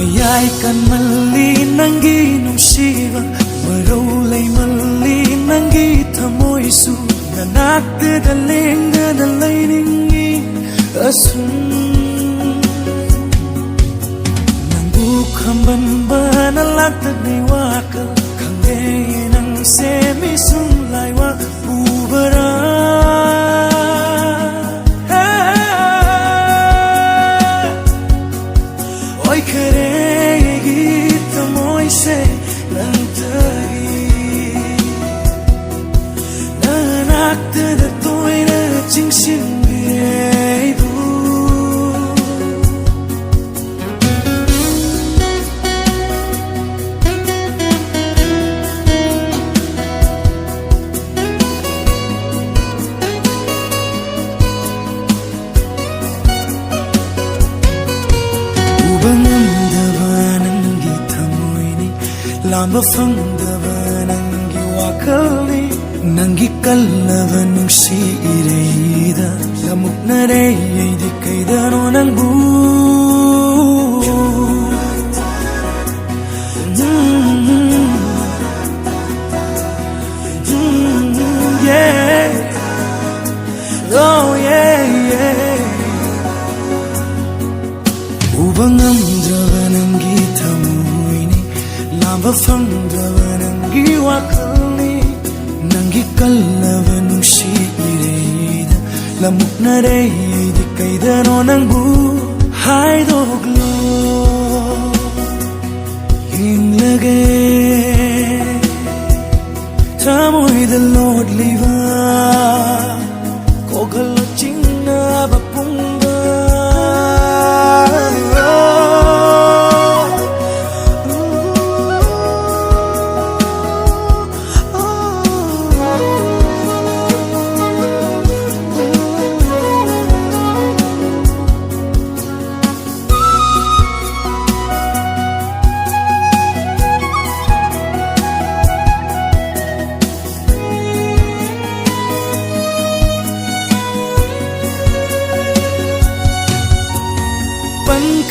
Mayay kan mali nangi nungsiba Marolay mali nangi tamoysu Nanakta dalenga dalay ningi asun Nangbukamban ba nalagtag ni wakal Kangay nang semi sunlay wa ubara Oy karegi tamoy se nantagi Nanakta da toy na jingsin biyaydu Lamba fangdaba nangi wakalni Nangi kallava nungsi ireida Lamuk nareyay di kaydano nangbu Yeah Oh yeah yeah Ubang amdaba nangi tamuini Lamba fangdaba nangi wakalni Nangi kallava nungsi ireida Lamuk nareyay di kaydano nangbu Haidoglo Hinglage Tamoy the Lord liva Kogalo chingna bapungga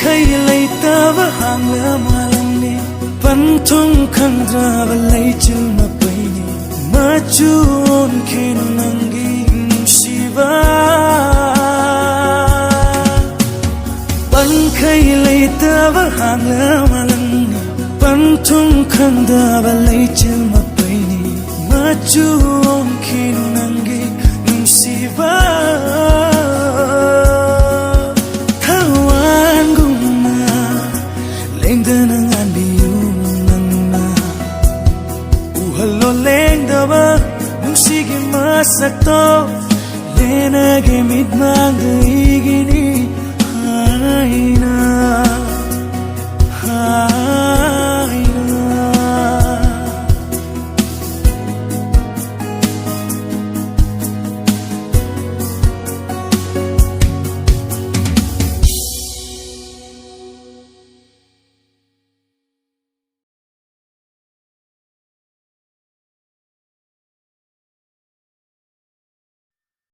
Kay lay tava hang la malamni Pantung kandrava lay chil mapayni Machuon kinu nangi nungsiba Pan kay lay tava hang la malamni Pantung kandrava lay chil mapayni Machuon kinu nangi nungsiba Sige masakto Lenage mitmang daigini Ay na